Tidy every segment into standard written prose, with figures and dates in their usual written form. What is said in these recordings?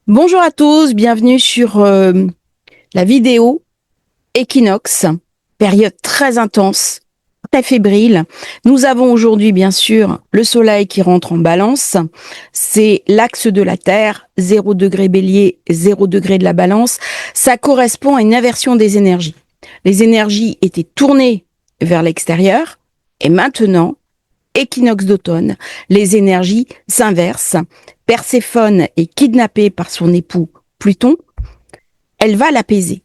Bonjour à tous, bienvenue sur la vidéo équinoxe, période très intense, très fébrile. Nous avons aujourd'hui bien sûr le soleil qui rentre en balance, c'est l'axe de la Terre, 0 degré bélier, 0 degré de la balance. Ça correspond à une inversion des énergies. Les énergies étaient tournées vers l'extérieur et maintenant, équinoxe d'automne, les énergies s'inversent. Perséphone est kidnappée par son époux Pluton. Elle va l'apaiser.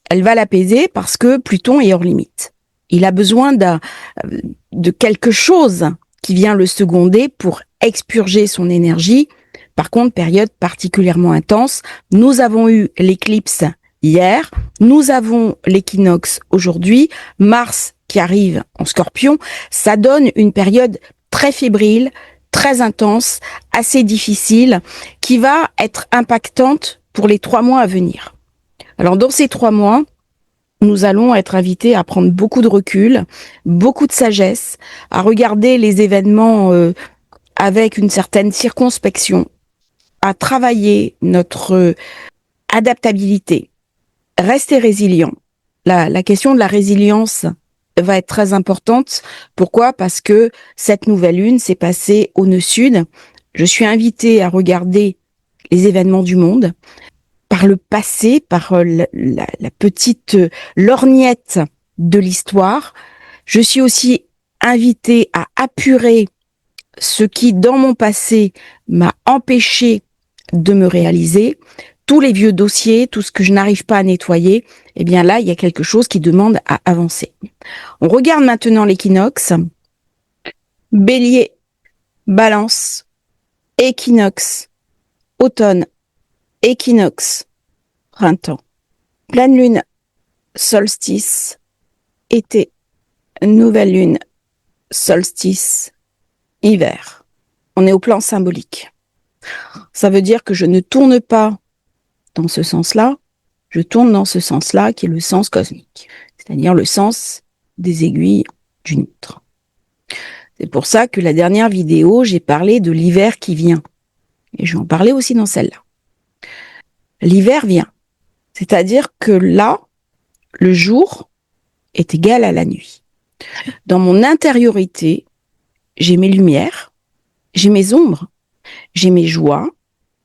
Elle va l'apaiser parce que Pluton est hors limite. Il a besoin de quelque chose qui vient le seconder pour expurger son énergie. Par contre, période particulièrement intense. Nous avons eu l'éclipse hier. Nous avons l'équinoxe aujourd'hui. Mars qui arrive en Scorpion. Ça donne une période très fébrile, très intense, assez difficile, qui va être impactante pour les 3 mois à venir. Alors, dans ces 3 mois, nous allons être invités à prendre beaucoup de recul, beaucoup de sagesse, à regarder les événements avec une certaine circonspection, à travailler notre adaptabilité, rester résilient. La question de la résilience va être très importante. Pourquoi? Parce que cette nouvelle lune s'est passée au nœud sud. Je suis invitée à regarder les événements du monde par le passé, par la petite lorgnette de l'histoire. Je suis aussi invitée à apurer ce qui, dans mon passé, m'a empêché de me réaliser. Tous les vieux dossiers, tout ce que je n'arrive pas à nettoyer, eh bien là, il y a quelque chose qui demande à avancer. On regarde maintenant l'équinoxe. Bélier, Balance, équinoxe, automne, équinoxe, printemps, pleine lune, solstice, été, nouvelle lune, solstice, hiver. On est au plan symbolique. Ça veut dire que je ne tourne pas dans ce sens-là, je tourne dans ce sens-là qui est le sens cosmique, c'est-à-dire le sens des aiguilles d'une montre. C'est pour ça que la dernière vidéo, j'ai parlé de l'hiver qui vient. Et je vais en parler aussi dans celle-là. L'hiver vient. C'est-à-dire que là, le jour est égal à la nuit. Dans mon intériorité, j'ai mes lumières, j'ai mes ombres, j'ai mes joies,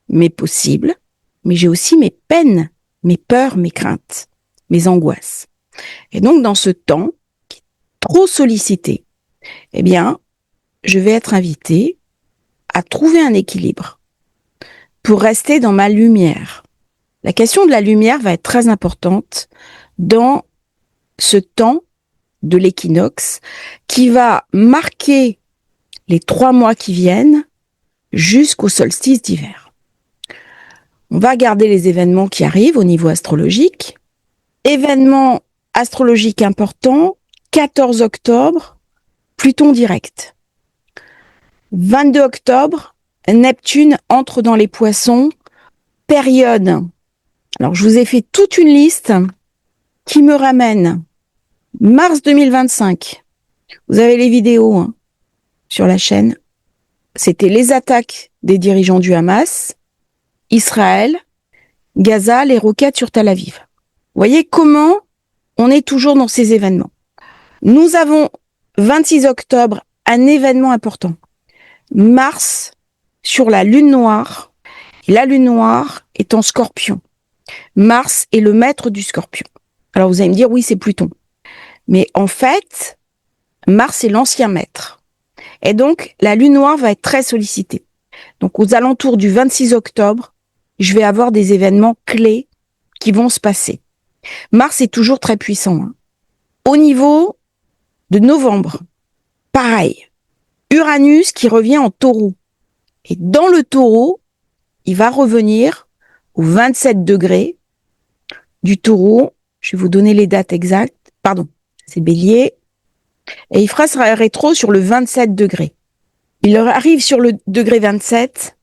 mes possibles, mais j'ai aussi mes peines, mes peurs, mes craintes, mes angoisses. Et donc, dans ce temps qui est trop sollicité, eh bien, je vais être invitée à trouver un équilibre pour rester dans ma lumière. La question de la lumière va être très importante dans ce temps de l'équinoxe qui va marquer les 3 mois qui viennent jusqu'au solstice d'hiver. On va regarder les événements qui arrivent au niveau astrologique. Événement astrologique important, 14 octobre, Pluton direct. 22 octobre, Neptune entre dans les poissons, période. Alors, je vous ai fait toute une liste qui me ramène mars 2025. Vous avez les vidéos sur la chaîne. C'était les attaques des dirigeants du Hamas, Israël, Gaza, les roquettes sur Tel Aviv. Vous voyez comment on est toujours dans ces événements. Nous avons 26 octobre, un événement important. Mars sur la lune noire. Et la lune noire est en Scorpion. Mars est le maître du Scorpion. Alors vous allez me dire, oui, c'est Pluton. Mais en fait, Mars est l'ancien maître. Et donc, la lune noire va être très sollicitée. Donc, aux alentours du 26 octobre, je vais avoir des événements clés qui vont se passer. Mars est toujours très puissant. Au niveau de novembre, pareil. Uranus qui revient en taureau. Et dans le taureau, il va revenir au 27 degrés du taureau. Je vais vous donner les dates exactes. Pardon, c'est bélier. Et il fera sa rétro sur le 27 degrés. Il arrive sur le degré 27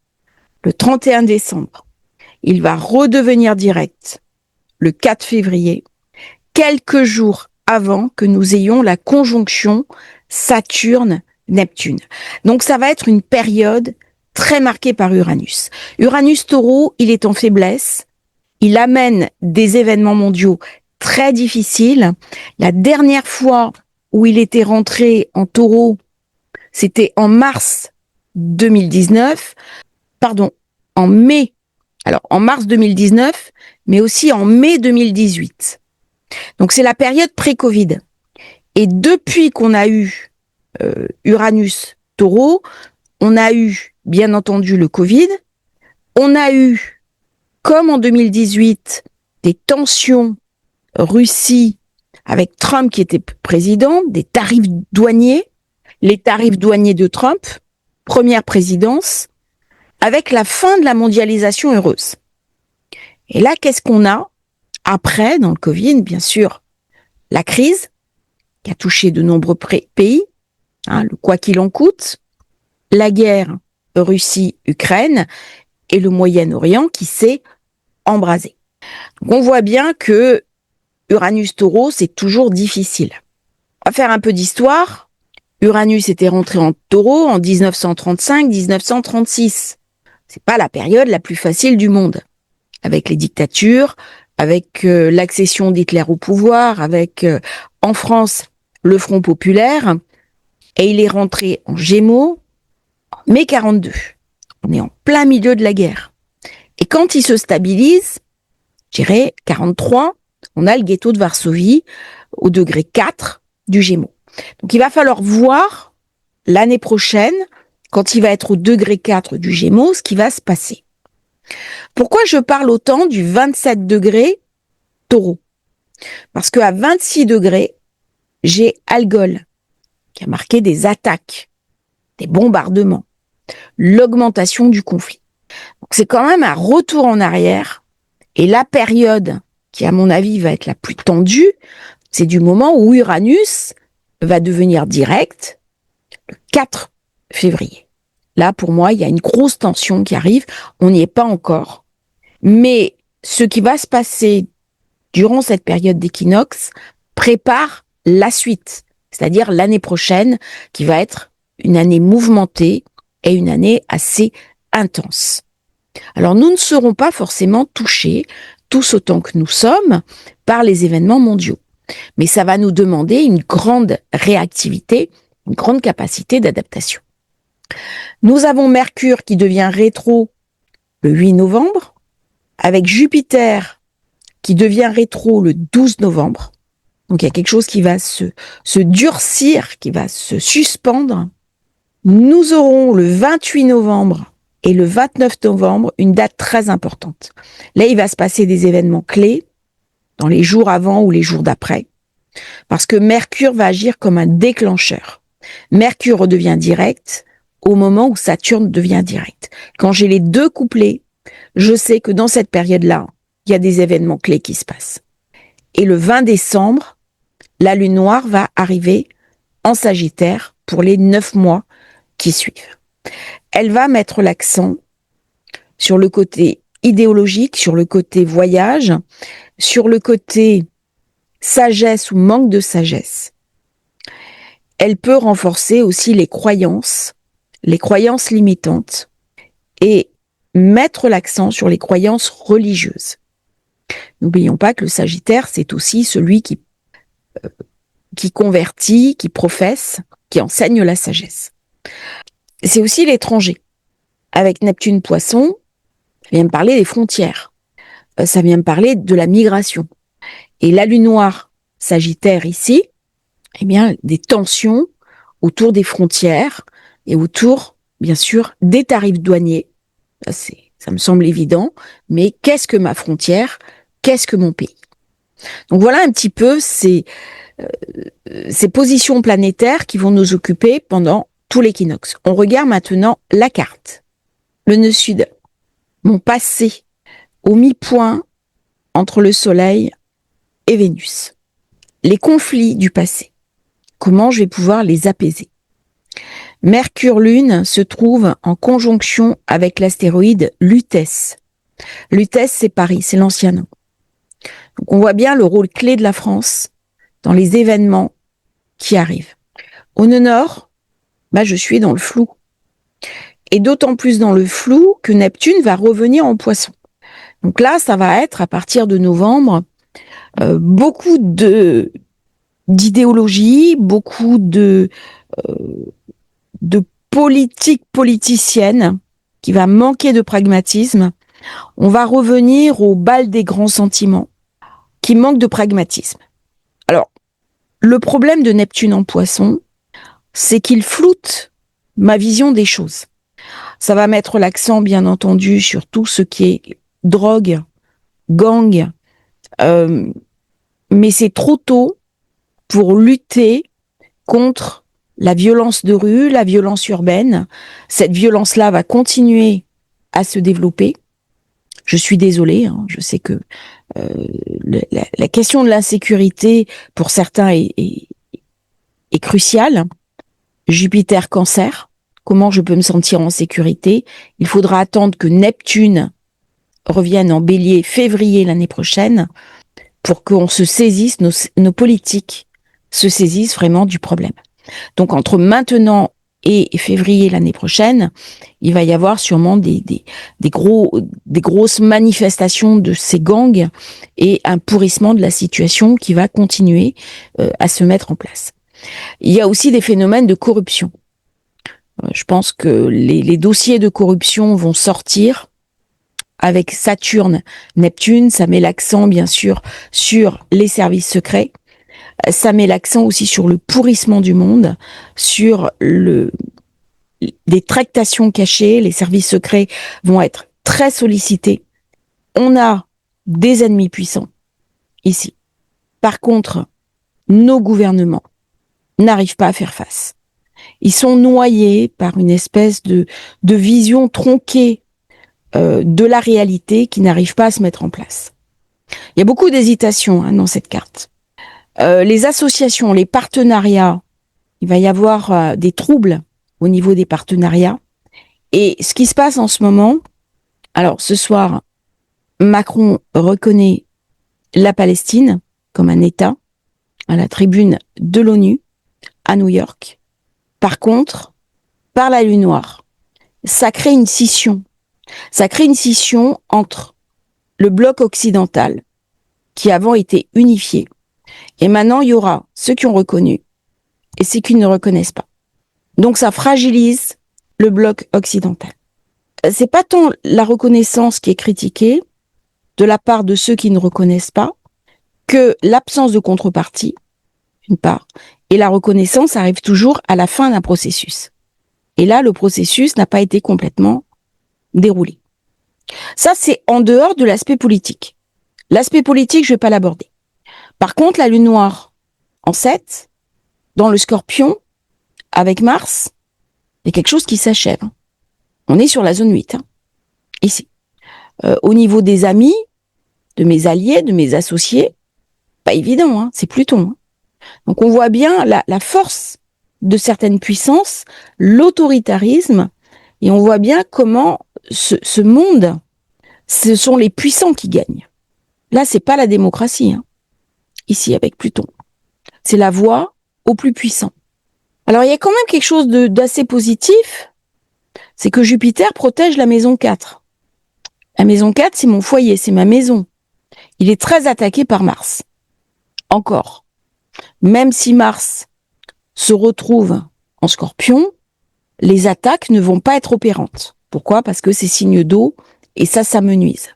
le 31 décembre. Il va redevenir direct le 4 février, quelques jours avant que nous ayons la conjonction Saturne-Neptune. Donc ça va être une période très marquée par Uranus. Uranus Taureau, il est en faiblesse. Il amène des événements mondiaux très difficiles. La dernière fois où il était rentré en Taureau, c'était en mars 2019. Pardon, en mai. Alors, en mars 2019, mais aussi en mai 2018. Donc, c'est la période pré-Covid. Et depuis qu'on a eu Uranus Taureau, on a eu, bien entendu, le Covid. On a eu, comme en 2018, des tensions Russie avec Trump qui était président, des tarifs douaniers, les tarifs douaniers de Trump, première présidence, avec la fin de la mondialisation heureuse. Et là, qu'est-ce qu'on a après, dans le Covid, bien sûr, la crise qui a touché de nombreux pays, le quoi qu'il en coûte, la guerre Russie-Ukraine et le Moyen-Orient qui s'est embrasé. Donc on voit bien que Uranus Taureau, c'est toujours difficile. On va faire un peu d'histoire. Uranus était rentré en Taureau en 1935-1936. C'est pas la période la plus facile du monde. Avec les dictatures, avec l'accession d'Hitler au pouvoir, avec en France le Front populaire, et il est rentré en Gémeaux en mai 42. On est en plein milieu de la guerre. Et quand il se stabilise, je dirais 43, on a le ghetto de Varsovie au degré 4 du Gémeaux. Donc il va falloir voir l'année prochaine, quand il va être au degré 4 du Gémeaux, ce qui va se passer. Pourquoi je parle autant du 27 degrés Taureau? Parce qu'à 26 degrés, j'ai Algol, qui a marqué des attaques, des bombardements, l'augmentation du conflit. Donc c'est quand même un retour en arrière. Et la période qui, à mon avis, va être la plus tendue, c'est du moment où Uranus va devenir direct le 4 février. Là, pour moi, il y a une grosse tension qui arrive. On n'y est pas encore. Mais ce qui va se passer durant cette période d'équinoxe prépare la suite, c'est-à-dire l'année prochaine, qui va être une année mouvementée et une année assez intense. Alors, nous ne serons pas forcément touchés, tous autant que nous sommes, par les événements mondiaux. Mais ça va nous demander une grande réactivité, une grande capacité d'adaptation. Nous avons Mercure qui devient rétro le 8 novembre, avec Jupiter qui devient rétro le 12 novembre. Donc il y a quelque chose qui va se durcir, qui va se suspendre. Nous aurons le 28 novembre et le 29 novembre une date très importante. Là, il va se passer des événements clés dans les jours avant ou les jours d'après, parce que Mercure va agir comme un déclencheur. Mercure redevient direct au moment où Saturne devient direct. Quand j'ai les deux couplés, je sais que dans cette période-là, il y a des événements clés qui se passent. Et le 20 décembre, la lune noire va arriver en Sagittaire pour les 9 mois qui suivent. Elle va mettre l'accent sur le côté idéologique, sur le côté voyage, sur le côté sagesse ou manque de sagesse. Elle peut renforcer aussi les croyances limitantes et mettre l'accent sur les croyances religieuses. N'oublions pas que le Sagittaire, c'est aussi celui qui convertit, qui professe, qui enseigne la sagesse. C'est aussi l'étranger. Avec Neptune Poisson, ça vient me parler des frontières. Ça vient me parler de la migration. Et la lune noire Sagittaire ici, eh bien, des tensions autour des frontières et autour, bien sûr, des tarifs douaniers. Ça me semble évident, mais qu'est-ce que ma frontière? Qu'est-ce que mon pays? Donc voilà un petit peu ces positions planétaires qui vont nous occuper pendant tout l'équinoxe. On regarde maintenant la carte. Le nœud sud, mon passé, au mi-point entre le Soleil et Vénus. Les conflits du passé, comment je vais pouvoir les apaiser? Mercure-Lune se trouve en conjonction avec l'astéroïde Lutèce. Lutèce, c'est Paris, c'est l'ancien nom. Donc on voit bien le rôle clé de la France dans les événements qui arrivent. Au nœud nord, je suis dans le flou. et d'autant plus dans le flou que Neptune va revenir en Poisson. Donc là, ça va être à partir de novembre beaucoup d'idéologie, beaucoup de politique politicienne qui va manquer de pragmatisme. On va revenir au bal des grands sentiments qui manquent de pragmatisme. Alors, le problème de Neptune en Poisson, c'est qu'il floute ma vision des choses. Ça va mettre l'accent, bien entendu, sur tout ce qui est drogue, gang, mais c'est trop tôt pour lutter contre la violence de rue, la violence urbaine. Cette violence-là va continuer à se développer. Je suis désolée, je sais que la question de l'insécurité, pour certains, est cruciale. Jupiter Cancer, comment je peux me sentir en sécurité? Il faudra attendre que Neptune revienne en Bélier février l'année prochaine pour qu'on se saisisse, nos politiques se saisissent vraiment du problème. Donc entre maintenant et février l'année prochaine, il va y avoir sûrement des grosses manifestations de ces gangs et un pourrissement de la situation qui va continuer à se mettre en place. Il y a aussi des phénomènes de corruption. Je pense que les dossiers de corruption vont sortir avec Saturne, Neptune. Ça met l'accent, bien sûr, sur les services secrets. Ça met l'accent aussi sur le pourrissement du monde, sur des tractations cachées. Les services secrets vont être très sollicités. On a des ennemis puissants ici. Par contre, nos gouvernements n'arrivent pas à faire face. Ils sont noyés par une espèce de vision tronquée de la réalité qui n'arrive pas à se mettre en place. Il y a beaucoup d'hésitation dans cette carte. Les associations, les partenariats, il va y avoir des troubles au niveau des partenariats. Et ce qui se passe en ce moment, alors ce soir, Macron reconnaît la Palestine comme un État à la tribune de l'ONU à New York. Par contre, par la Lune noire, ça crée une scission. Ça crée une scission entre le bloc occidental, qui avant était unifié, et maintenant il y aura ceux qui ont reconnu et ceux qui ne reconnaissent pas. Donc ça fragilise le bloc occidental. C'est pas tant la reconnaissance qui est critiquée de la part de ceux qui ne reconnaissent pas que l'absence de contrepartie, d'une part, et la reconnaissance arrive toujours à la fin d'un processus. Et là, le processus n'a pas été complètement déroulé. Ça, c'est en dehors de l'aspect politique. L'aspect politique, je ne vais pas l'aborder. Par contre, la Lune noire en 7, dans le Scorpion, avec Mars, il y a quelque chose qui s'achève. On est sur la zone 8, ici. Au niveau des amis, de mes alliés, de mes associés, pas évident, c'est Pluton. Donc on voit bien la force de certaines puissances, l'autoritarisme, et on voit bien comment ce monde, ce sont les puissants qui gagnent. Là, c'est pas la démocratie, ici avec Pluton. C'est la voie aux plus puissants. Alors il y a quand même quelque chose d'assez positif, c'est que Jupiter protège la maison 4. La maison 4, c'est mon foyer, c'est ma maison. Il est très attaqué par Mars. Encore. Même si Mars se retrouve en Scorpion, les attaques ne vont pas être opérantes. Pourquoi? Parce que c'est signe d'eau et ça me nuise.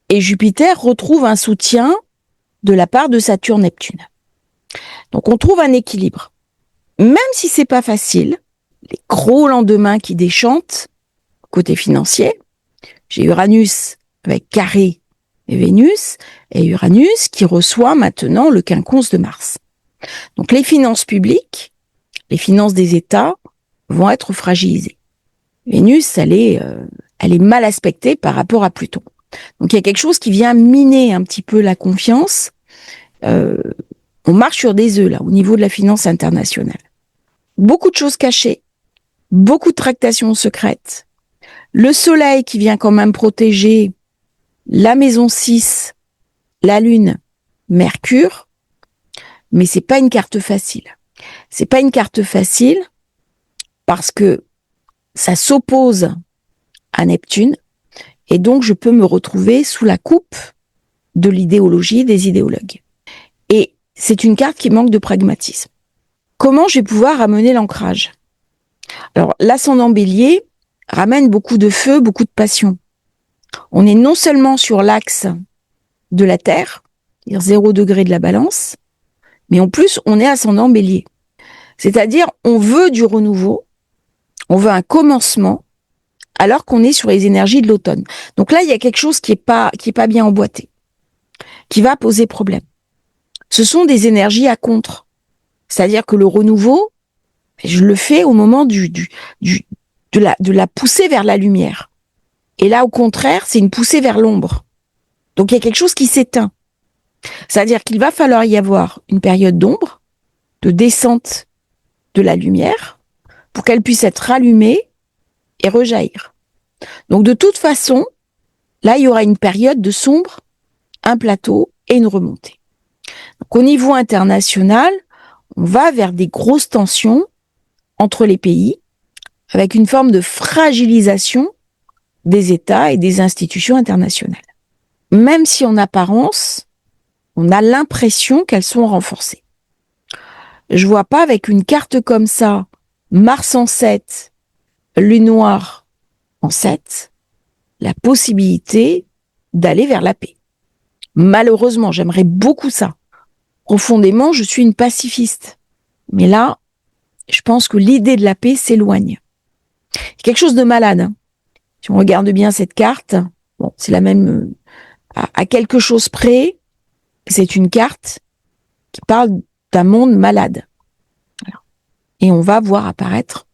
Et Jupiter retrouve un soutien de la part de Saturne-Neptune. Donc on trouve un équilibre. Même si c'est pas facile, les gros lendemains qui déchantent, côté financier, j'ai Uranus avec carré et Vénus, et Uranus qui reçoit maintenant le quinconce de Mars. Donc les finances publiques, les finances des États vont être fragilisées. Vénus, elle est mal aspectée par rapport à Pluton. Donc il y a quelque chose qui vient miner un petit peu la confiance. On marche sur des œufs, là, au niveau de la finance internationale. Beaucoup de choses cachées, beaucoup de tractations secrètes. Le Soleil qui vient quand même protéger la maison 6, la Lune, Mercure, mais c'est pas une carte facile. C'est pas une carte facile parce que ça s'oppose à Neptune, et donc je peux me retrouver sous la coupe de l'idéologie des idéologues. Et c'est une carte qui manque de pragmatisme. Comment je vais pouvoir amener l'ancrage? Alors, l'ascendant Bélier ramène beaucoup de feu, beaucoup de passion. On est non seulement sur l'axe de la Terre, c'est-à-dire 0 degré de la balance, mais en plus, on est ascendant Bélier. C'est-à-dire, on veut du renouveau, on veut un commencement, alors qu'on est sur les énergies de l'automne. Donc là, il y a quelque chose qui est pas bien emboîté, qui va poser problème. Ce sont des énergies à contre. C'est-à-dire que le renouveau, je le fais au moment de la poussée vers la lumière. Et là, au contraire, c'est une poussée vers l'ombre. Donc il y a quelque chose qui s'éteint. C'est-à-dire qu'il va falloir y avoir une période d'ombre, de descente de la lumière, pour qu'elle puisse être rallumée et rejaillir. Donc de toute façon, là, il y aura une période de sombre, un plateau et une remontée. Donc au niveau international, on va vers des grosses tensions entre les pays, avec une forme de fragilisation des États et des institutions internationales. Même si en apparence, on a l'impression qu'elles sont renforcées. Je vois pas avec une carte comme ça, Mars en 7, Lune noire en 7, la possibilité d'aller vers la paix. Malheureusement, j'aimerais beaucoup ça. Profondément, je suis une pacifiste. Mais là, je pense que l'idée de la paix s'éloigne. C'est quelque chose de malade. Hein. Si on regarde bien cette carte, bon, c'est la même à quelque chose près. C'est une carte qui parle d'un monde malade. Et on va voir apparaître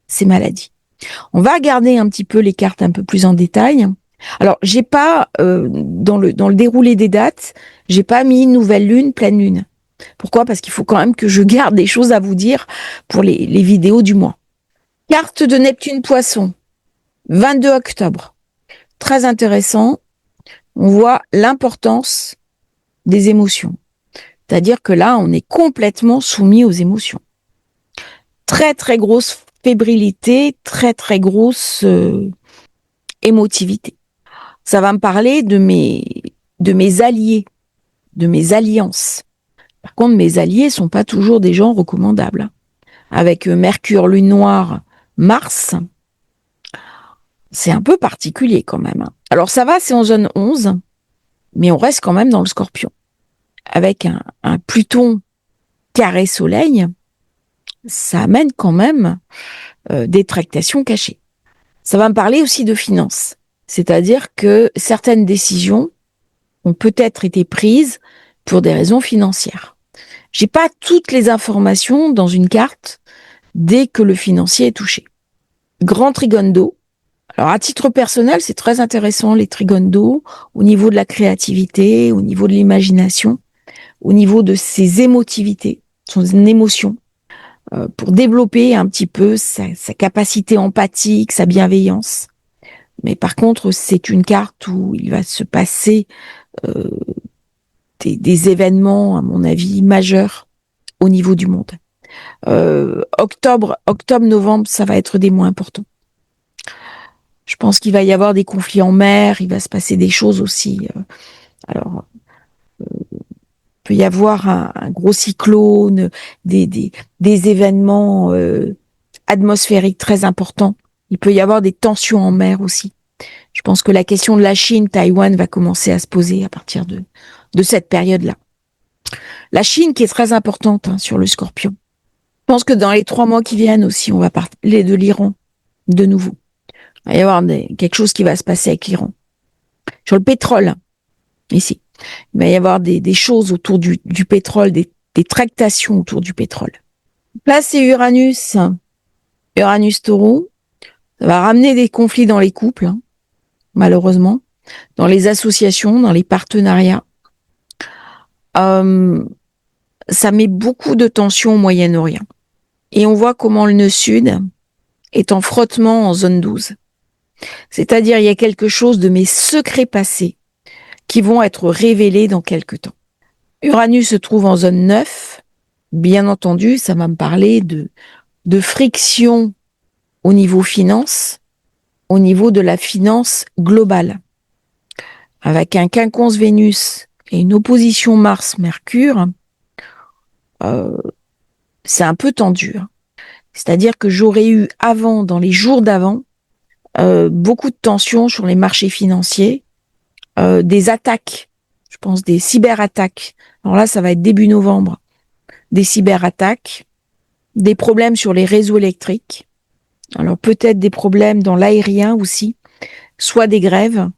ces maladies. On va regarder un petit peu les cartes un peu plus en détail. Alors, j'ai pas dans le déroulé des dates, j'ai pas mis nouvelle lune, pleine lune. Pourquoi? Parce qu'il faut quand même que je garde des choses à vous dire pour les vidéos du mois. Carte de Neptune Poisson, 22 octobre. Très intéressant. On voit l'importance des émotions. C'est-à-dire que là, on est complètement soumis aux émotions. Très, très grosse fébrilité, très, très grosse émotivité. Ça va me parler de mes alliés, de mes alliances. Par contre, mes alliés sont pas toujours des gens recommandables. Avec Mercure, Lune noire, Mars, c'est un peu particulier quand même. Alors ça va, c'est en zone 11, mais on reste quand même dans le Scorpion. Avec un Pluton carré Soleil, ça amène quand même des tractations cachées. Ça va me parler aussi de finances. C'est-à-dire que certaines décisions ont peut-être été prises pour des raisons financières. J'ai pas toutes les informations dans une carte dès que le financier est touché. Grand trigone d'eau. Alors, à titre personnel, c'est très intéressant, les trigones d'eau, au niveau de la créativité, au niveau de l'imagination, au niveau de ses émotivités, son émotion, pour développer un petit peu sa capacité empathique, sa bienveillance. Mais par contre, c'est une carte où il va se passer des événements, à mon avis, majeurs au niveau du monde. Octobre, novembre, ça va être des mois importants. Je pense qu'il va y avoir des conflits en mer, il va se passer des choses aussi. Alors, il peut y avoir un gros cyclone, des événements atmosphériques très importants. Il peut y avoir des tensions en mer aussi. Je pense que la question de la Chine, Taïwan va commencer à se poser à partir de cette période-là. La Chine qui est très importante sur le Scorpion. Je pense que dans les 3 mois qui viennent aussi, on va parler de l'Iran de nouveau. Il va y avoir quelque chose qui va se passer avec l'Iran. Sur le pétrole, ici, il va y avoir des choses autour du pétrole, des tractations autour du pétrole. Là, c'est Uranus Taureau. Ça va ramener des conflits dans les couples, malheureusement, dans les associations, dans les partenariats. Ça met beaucoup de tension au Moyen-Orient. Et on voit comment le nœud sud est en frottement en zone 12. C'est-à-dire, il y a quelque chose de mes secrets passés qui vont être révélés dans quelque temps. Uranus se trouve en zone 9. Bien entendu, ça va me parler de friction au niveau finance, au niveau de la finance globale. Avec un quinconce Vénus et une opposition Mars-Mercure, c'est un peu tendu. C'est-à-dire que j'aurais eu avant, dans les jours d'avant, beaucoup de tensions sur les marchés financiers, des attaques, je pense des cyberattaques. Alors là, ça va être début novembre. Des cyberattaques, des problèmes sur les réseaux électriques. Alors peut-être des problèmes dans l'aérien aussi, soit des grèves,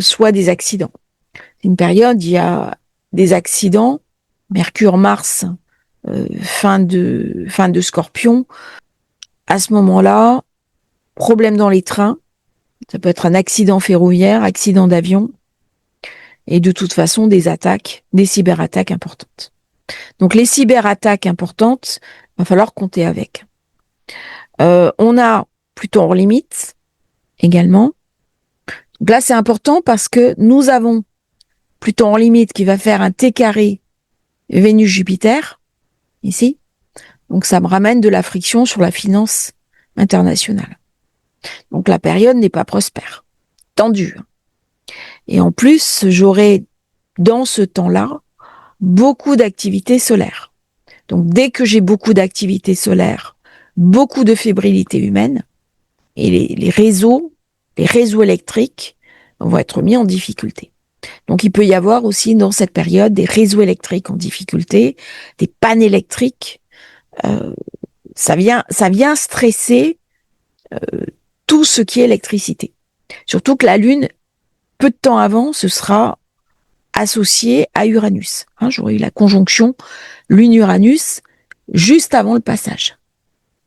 soit des accidents. C'est une période, il y a des accidents, Mercure-Mars, fin de Scorpion. À ce moment-là, problème dans les trains, ça peut être un accident ferroviaire, accident d'avion, et de toute façon des attaques, des cyberattaques importantes. Donc les cyberattaques importantes, va falloir compter avec. On a plutôt hors limite également. Donc là c'est important parce que nous avons plutôt en limite qui va faire un T carré Vénus-Jupiter, ici. Donc ça me ramène de la friction sur la finance internationale. Donc la période n'est pas prospère, tendue. Et en plus, j'aurai dans ce temps-là beaucoup d'activités solaires. Donc dès que j'ai beaucoup d'activités solaires, beaucoup de fébrilité humaine, et les réseaux électriques vont être mis en difficulté. Donc il peut y avoir aussi dans cette période des réseaux électriques en difficulté, des pannes électriques. Ça vient stresser tout ce qui est électricité. Surtout que la Lune, peu de temps avant, ce sera associé à Uranus. J'aurai eu la conjonction Lune-Uranus juste avant le passage.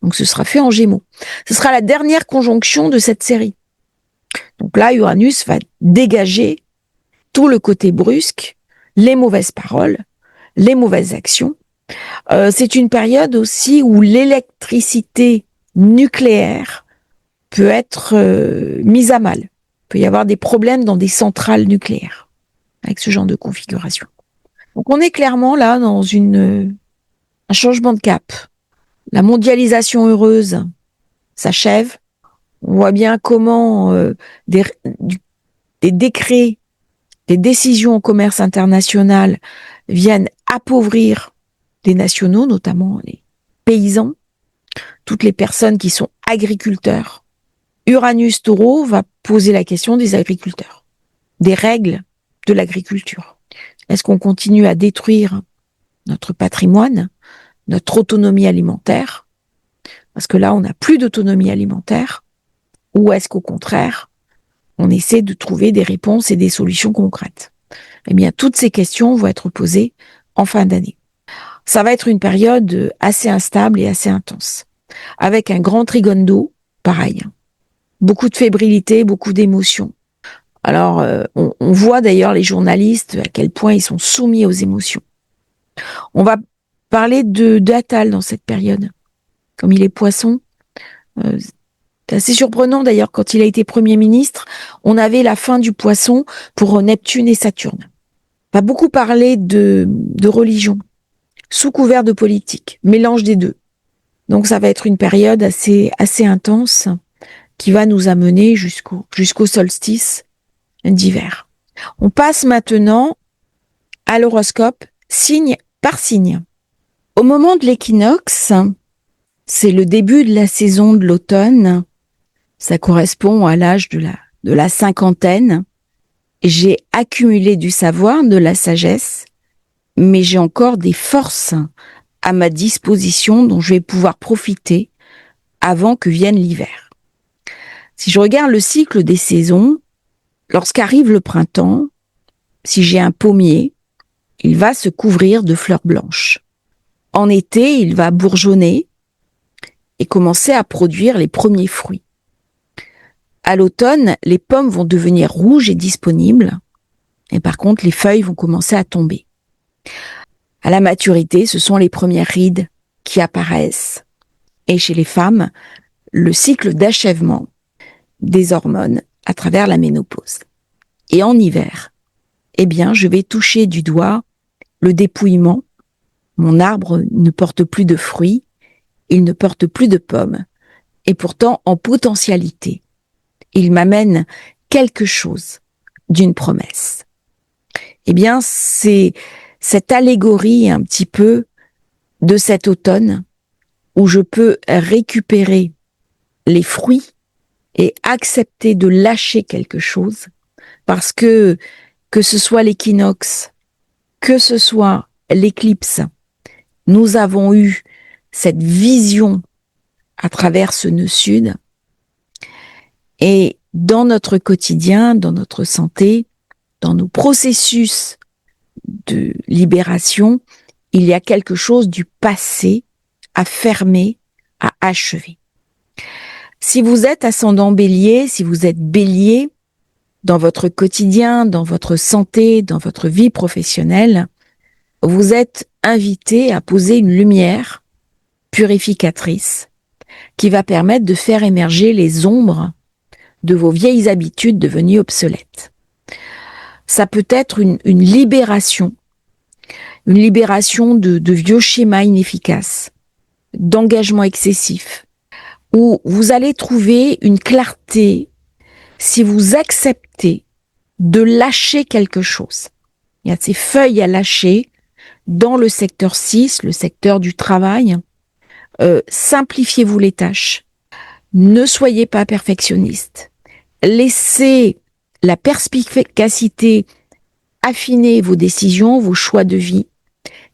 Donc ce sera fait en Gémeaux. Ce sera la dernière conjonction de cette série. Donc là, Uranus va dégager tout le côté brusque, les mauvaises paroles, les mauvaises actions. C'est une période aussi où l'électricité nucléaire peut être mise à mal. Il peut y avoir des problèmes dans des centrales nucléaires avec ce genre de configuration. Donc on est clairement là dans un changement de cap. La mondialisation heureuse s'achève. On voit bien comment des décrets, des décisions au commerce international viennent appauvrir les nationaux, notamment les paysans, toutes les personnes qui sont agriculteurs. Uranus Taureau va poser la question des agriculteurs, des règles de l'agriculture. Est-ce qu'on continue à détruire notre patrimoine, notre autonomie alimentaire? Parce que là, on n'a plus d'autonomie alimentaire. Ou est-ce qu'au contraire, on essaie de trouver des réponses et des solutions concrètes? Eh bien, toutes ces questions vont être posées en fin d'année. Ça va être une période assez instable et assez intense. Avec un grand trigone d'eau, pareil. Beaucoup de fébrilité, beaucoup d'émotions. Alors, on voit d'ailleurs les journalistes à quel point ils sont soumis aux émotions. On va parler d'Atal dans cette période. Comme il est poisson, c'est assez surprenant d'ailleurs, quand il a été Premier ministre, on avait la fin du poisson pour Neptune et Saturne. On va beaucoup parler de religion, sous couvert de politique, mélange des deux. Donc ça va être une période assez intense qui va nous amener jusqu'au solstice d'hiver. On passe maintenant à l'horoscope signe par signe. Au moment de l'équinoxe, c'est le début de la saison de l'automne. Ça correspond à l'âge de la cinquantaine. J'ai accumulé du savoir, de la sagesse, mais j'ai encore des forces à ma disposition dont je vais pouvoir profiter avant que vienne l'hiver. Si je regarde le cycle des saisons, lorsqu'arrive le printemps, si j'ai un pommier, il va se couvrir de fleurs blanches. En été, il va bourgeonner et commencer à produire les premiers fruits. À l'automne, les pommes vont devenir rouges et disponibles, et par contre, les feuilles vont commencer à tomber. À la maturité, ce sont les premières rides qui apparaissent. Et chez les femmes, le cycle d'achèvement des hormones à travers la ménopause. Et en hiver, eh bien, je vais toucher du doigt le dépouillement. Mon arbre ne porte plus de fruits, il ne porte plus de pommes, et pourtant en potentialité, il m'amène quelque chose d'une promesse. Eh bien, c'est cette allégorie un petit peu de cet automne où je peux récupérer les fruits et accepter de lâcher quelque chose parce que ce soit l'équinoxe, que ce soit l'éclipse, nous avons eu cette vision à travers ce nœud sud. Et dans notre quotidien, dans notre santé, dans nos processus de libération, il y a quelque chose du passé à fermer, à achever. Si vous êtes ascendant Bélier, si vous êtes Bélier, dans votre quotidien, dans votre santé, dans votre vie professionnelle, vous êtes invité à poser une lumière purificatrice qui va permettre de faire émerger les ombres de vos vieilles habitudes devenues obsolètes. Ça peut être une libération de vieux schémas inefficaces, d'engagement excessif, où vous allez trouver une clarté si vous acceptez de lâcher quelque chose. Il y a ces feuilles à lâcher dans le secteur 6, le secteur du travail. Simplifiez-vous les tâches. Ne soyez pas perfectionniste. Laissez la perspicacité affiner vos décisions, vos choix de vie.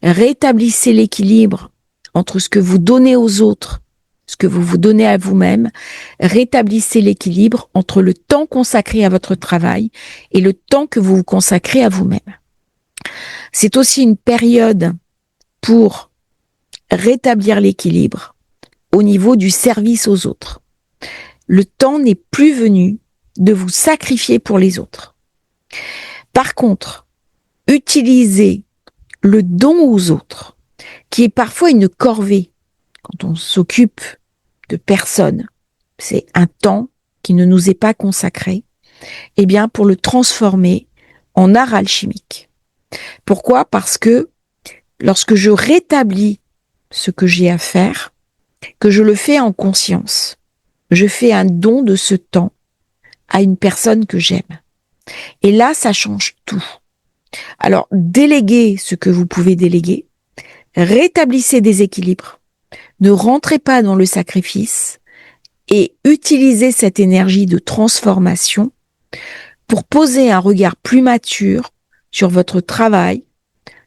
Rétablissez l'équilibre entre ce que vous donnez aux autres, ce que vous vous donnez à vous-même. Rétablissez l'équilibre entre le temps consacré à votre travail et le temps que vous vous consacrez à vous-même. C'est aussi une période pour rétablir l'équilibre au niveau du service aux autres. Le temps n'est plus venu de vous sacrifier pour les autres. Par contre, utilisez le don aux autres, qui est parfois une corvée quand on s'occupe de personnes. C'est un temps qui ne nous est pas consacré, eh bien pour le transformer en art alchimique. Pourquoi ? Parce que lorsque je rétablis ce que j'ai à faire, que je le fais en conscience, je fais un don de ce temps à une personne que j'aime. Et là, ça change tout. Alors, déléguez ce que vous pouvez déléguer, rétablissez des équilibres, ne rentrez pas dans le sacrifice et utilisez cette énergie de transformation pour poser un regard plus mature sur votre travail,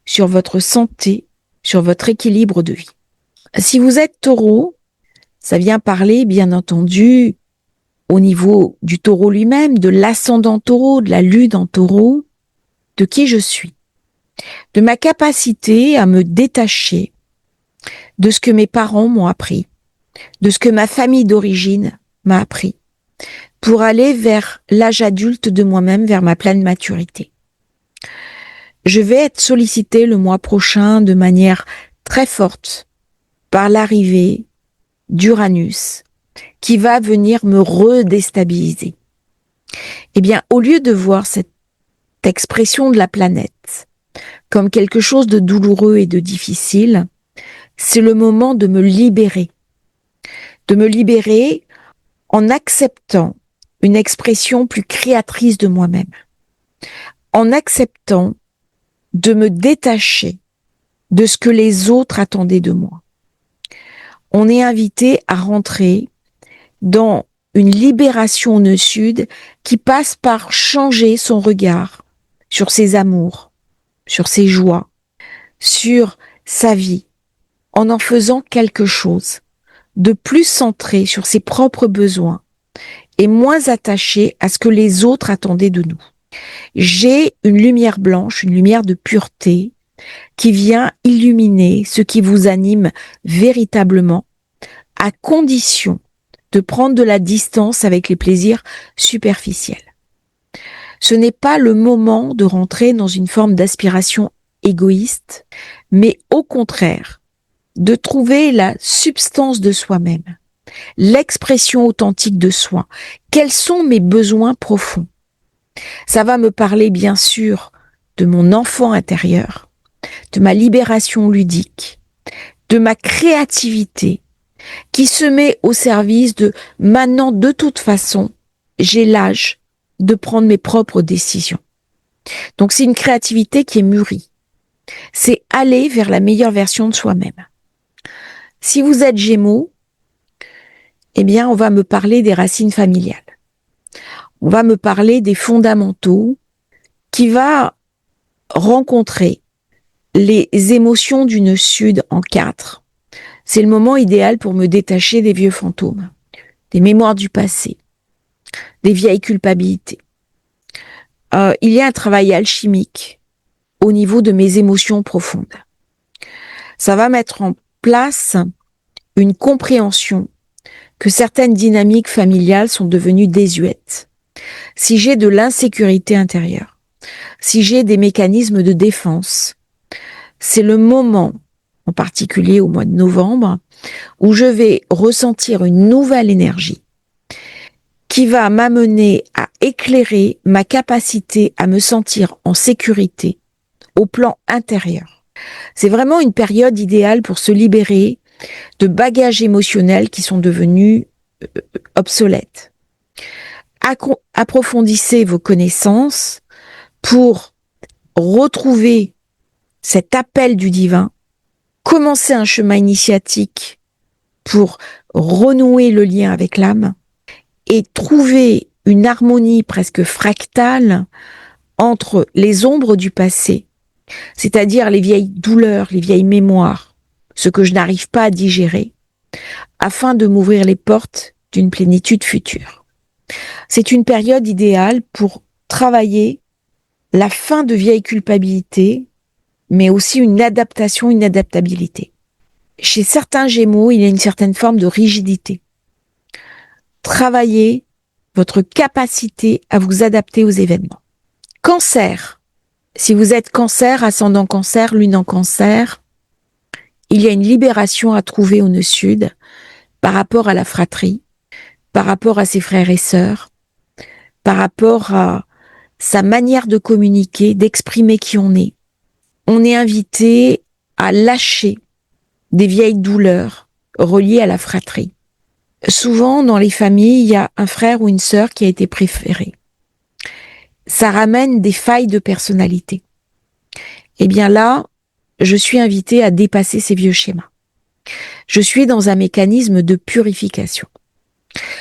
sur votre santé, sur votre équilibre de vie. Si vous êtes taureau, ça vient parler, bien entendu, au niveau du taureau lui-même, de l'ascendant taureau, de la lune en taureau, de qui je suis, de ma capacité à me détacher de ce que mes parents m'ont appris, de ce que ma famille d'origine m'a appris, pour aller vers l'âge adulte de moi-même, vers ma pleine maturité. Je vais être sollicitée le mois prochain de manière très forte par l'arrivée d'Uranus, qui va venir me redéstabiliser. Eh bien, au lieu de voir cette expression de la planète comme quelque chose de douloureux et de difficile, c'est le moment de me libérer en acceptant une expression plus créatrice de moi-même, en acceptant de me détacher de ce que les autres attendaient de moi. On est invité à rentrer dans une libération au nœud sud qui passe par changer son regard sur ses amours, sur ses joies, sur sa vie, en faisant quelque chose de plus centré sur ses propres besoins et moins attaché à ce que les autres attendaient de nous. J'ai une lumière blanche, une lumière de pureté qui vient illuminer ce qui vous anime véritablement, à condition de prendre de la distance avec les plaisirs superficiels. Ce n'est pas le moment de rentrer dans une forme d'aspiration égoïste, mais au contraire, de trouver la substance de soi-même, l'expression authentique de soi. Quels sont mes besoins profonds ? Ça va me parler bien sûr de mon enfant intérieur, de ma libération ludique, de ma créativité, qui se met au service de maintenant, de toute façon, j'ai l'âge de prendre mes propres décisions. Donc c'est une créativité qui est mûrie. C'est aller vers la meilleure version de soi-même. Si vous êtes Gémeaux, eh bien, on va me parler des racines familiales. On va me parler des fondamentaux qui va rencontrer les émotions d'une Sud en 4. C'est le moment idéal pour me détacher des vieux fantômes, des mémoires du passé, des vieilles culpabilités. Il y a un travail alchimique au niveau de mes émotions profondes. Ça va mettre en place une compréhension que certaines dynamiques familiales sont devenues désuètes. Si j'ai de l'insécurité intérieure, si j'ai des mécanismes de défense, c'est le moment, en particulier au mois de novembre, où je vais ressentir une nouvelle énergie qui va m'amener à éclairer ma capacité à me sentir en sécurité au plan intérieur. C'est vraiment une période idéale pour se libérer de bagages émotionnels qui sont devenus obsolètes. Approfondissez vos connaissances pour retrouver cet appel du divin, commencer un chemin initiatique pour renouer le lien avec l'âme et trouver une harmonie presque fractale entre les ombres du passé, c'est-à-dire les vieilles douleurs, les vieilles mémoires, ce que je n'arrive pas à digérer, afin de m'ouvrir les portes d'une plénitude future. C'est une période idéale pour travailler la fin de vieilles culpabilités, mais aussi une adaptation, une adaptabilité. Chez certains Gémeaux, il y a une certaine forme de rigidité. Travaillez votre capacité à vous adapter aux événements. Cancer. Si vous êtes Cancer, ascendant Cancer, lune en Cancer, il y a une libération à trouver au nœud sud par rapport à la fratrie, par rapport à ses frères et sœurs, par rapport à sa manière de communiquer, d'exprimer qui on est. On est invité à lâcher des vieilles douleurs reliées à la fratrie. Souvent, dans les familles, il y a un frère ou une sœur qui a été préféré. Ça ramène des failles de personnalité. Eh bien là, je suis invitée à dépasser ces vieux schémas. Je suis dans un mécanisme de purification.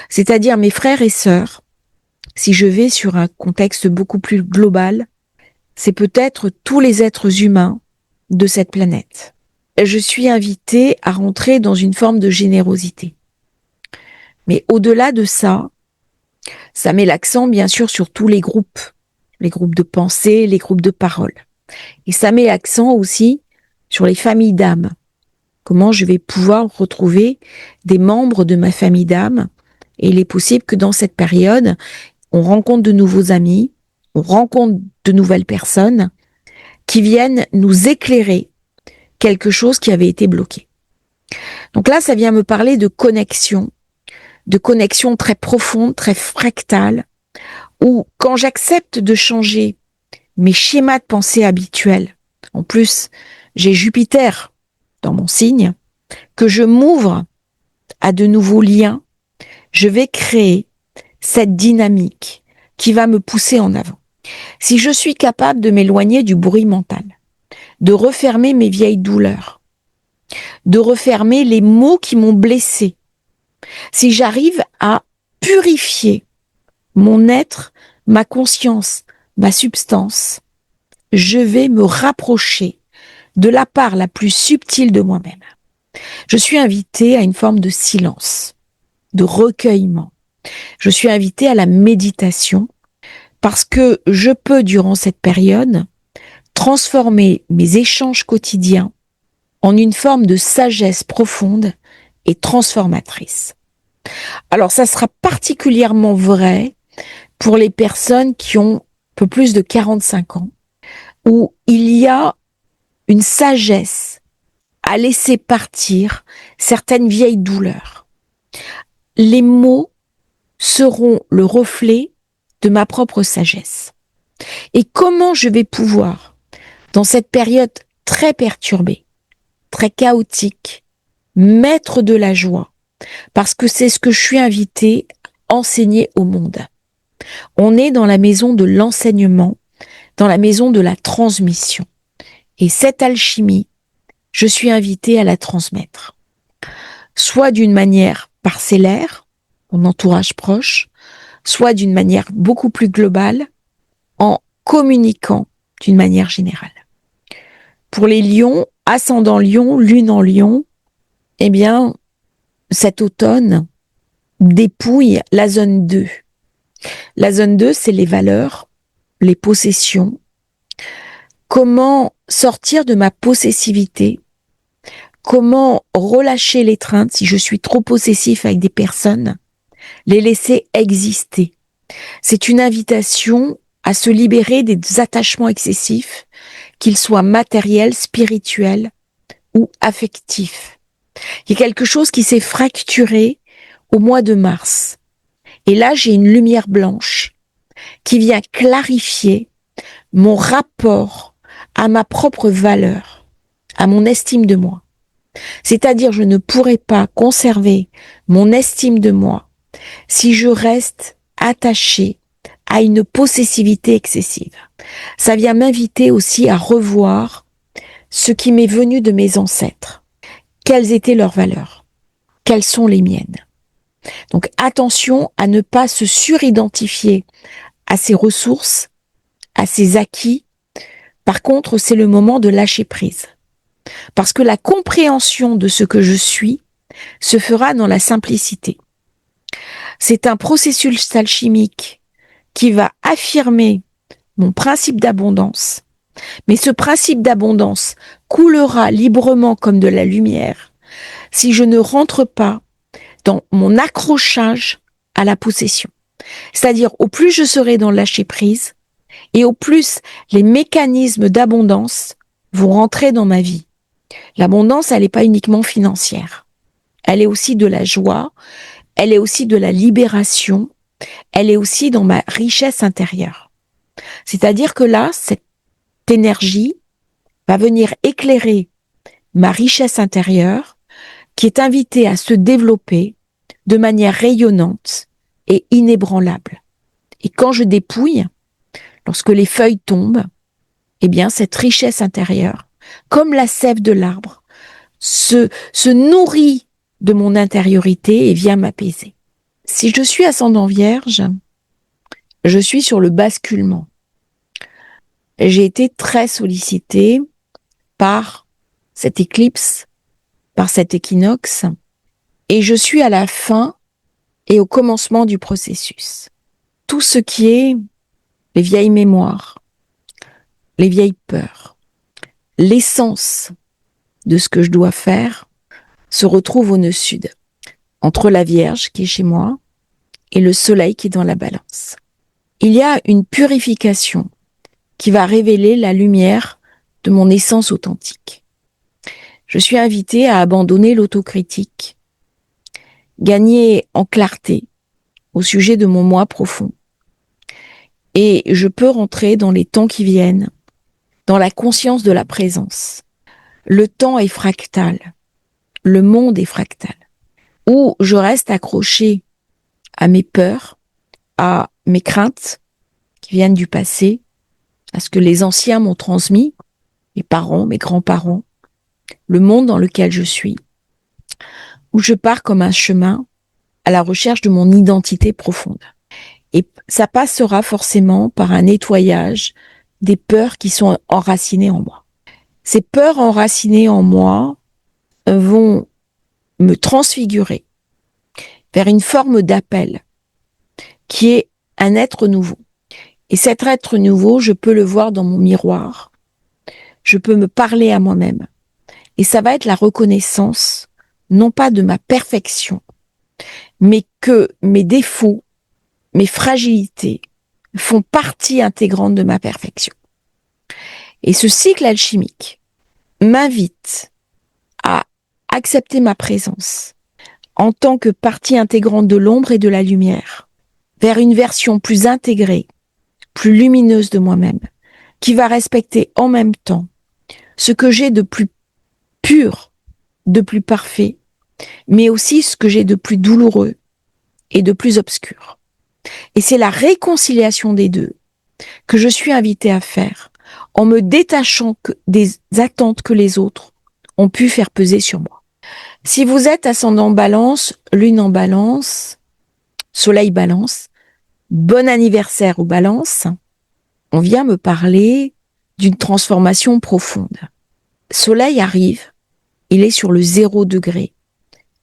C'est-à-dire mes frères et sœurs, si je vais sur un contexte beaucoup plus global, c'est peut-être tous les êtres humains de cette planète. Je suis invitée à rentrer dans une forme de générosité. Mais au-delà de ça, ça met l'accent bien sûr sur tous les groupes de pensée, les groupes de parole. Et ça met l'accent aussi sur les familles d'âmes. Comment je vais pouvoir retrouver des membres de ma famille d'âmes. Et il est possible que dans cette période, on rencontre de nouveaux amis, on rencontre de nouvelles personnes qui viennent nous éclairer quelque chose qui avait été bloqué. Donc là, ça vient me parler de connexion très profonde, très fractale, où quand j'accepte de changer mes schémas de pensée habituels, en plus, j'ai Jupiter dans mon signe, que je m'ouvre à de nouveaux liens, je vais créer cette dynamique qui va me pousser en avant. Si je suis capable de m'éloigner du bruit mental, de refermer mes vieilles douleurs, de refermer les mots qui m'ont blessé, si j'arrive à purifier mon être, ma conscience, ma substance, je vais me rapprocher de la part la plus subtile de moi-même. Je suis invitée à une forme de silence, de recueillement. Je suis invitée à la méditation parce que je peux, durant cette période, transformer mes échanges quotidiens en une forme de sagesse profonde et transformatrice. Alors, ça sera particulièrement vrai pour les personnes qui ont un peu plus de 45 ans, où il y a une sagesse à laisser partir certaines vieilles douleurs. Les mots seront le reflet de ma propre sagesse. Et comment je vais pouvoir, dans cette période très perturbée, très chaotique, mettre de la joie parce que c'est ce que je suis invitée à enseigner au monde. On est dans la maison de l'enseignement, dans la maison de la transmission. Et cette alchimie, je suis invitée à la transmettre. Soit d'une manière parcellaire, mon entourage proche, soit d'une manière beaucoup plus globale, en communiquant d'une manière générale. Pour les lions, ascendant lion, lune en lion, eh bien, cet automne dépouille la zone 2. La zone 2, c'est les valeurs, les possessions. Comment sortir de ma possessivité? Comment relâcher l'étreinte si je suis trop possessif avec des personnes? Les laisser exister. C'est une invitation à se libérer des attachements excessifs, qu'ils soient matériels, spirituels ou affectifs. Il y a quelque chose qui s'est fracturé au mois de mars. Et là, j'ai une lumière blanche qui vient clarifier mon rapport à ma propre valeur, à mon estime de moi. C'est-à-dire, je ne pourrai pas conserver mon estime de moi si je reste attachée à une possessivité excessive. Ça vient m'inviter aussi à revoir ce qui m'est venu de mes ancêtres. Quelles étaient leurs valeurs? Quelles sont les miennes? Donc attention à ne pas se suridentifier à ses ressources, à ses acquis. Par contre, c'est le moment de lâcher prise. Parce que la compréhension de ce que je suis se fera dans la simplicité. C'est un processus alchimique qui va affirmer mon principe d'abondance. Mais ce principe d'abondance coulera librement comme de la lumière si je ne rentre pas dans mon accrochage à la possession. C'est-à-dire, au plus je serai dans le lâcher prise, et au plus les mécanismes d'abondance vont rentrer dans ma vie. L'abondance, elle n'est pas uniquement financière. Elle est aussi de la joie, elle est aussi de la libération, elle est aussi dans ma richesse intérieure. C'est-à-dire que là, cette énergie va venir éclairer ma richesse intérieure qui est invitée à se développer de manière rayonnante et inébranlable. Et quand je dépouille, lorsque les feuilles tombent, eh bien, cette richesse intérieure, comme la sève de l'arbre, se nourrit de mon intériorité et vient m'apaiser. Si je suis ascendant vierge, je suis sur le basculement. J'ai été très sollicitée par cette éclipse, par cet équinoxe, et je suis à la fin et au commencement du processus. Tout ce qui est les vieilles mémoires, les vieilles peurs, l'essence de ce que je dois faire se retrouve au nœud sud, entre la Vierge qui est chez moi et le Soleil qui est dans la Balance. Il y a une purification qui va révéler la lumière de mon essence authentique. Je suis invitée à abandonner l'autocritique, gagner en clarté au sujet de mon moi profond. Et je peux rentrer dans les temps qui viennent, dans la conscience de la présence. Le temps est fractal, le monde est fractal, où je reste accrochée à mes peurs, à mes craintes qui viennent du passé, à ce que les anciens m'ont transmis, mes parents, mes grands-parents, le monde dans lequel je suis, où je pars comme un chemin à la recherche de mon identité profonde. Et ça passera forcément par un nettoyage des peurs qui sont enracinées en moi. Ces peurs enracinées en moi vont me transfigurer vers une forme d'appel qui est un être nouveau. Et cet être nouveau, je peux le voir dans mon miroir. Je peux me parler à moi-même. Et ça va être la reconnaissance, non pas de ma perfection, mais que mes défauts, mes fragilités font partie intégrante de ma perfection. Et ce cycle alchimique m'invite à accepter ma présence en tant que partie intégrante de l'ombre et de la lumière, vers une version plus intégrée, plus lumineuse de moi-même, qui va respecter en même temps ce que j'ai de plus pur, de plus parfait mais aussi ce que j'ai de plus douloureux et de plus obscur. Et c'est la réconciliation des deux que je suis invitée à faire en me détachant des attentes que les autres ont pu faire peser sur moi. Si vous êtes ascendant balance, lune en balance, soleil balance, bon anniversaire aux balances, on vient me parler d'une transformation profonde. Soleil arrive, il est sur le 0 degré.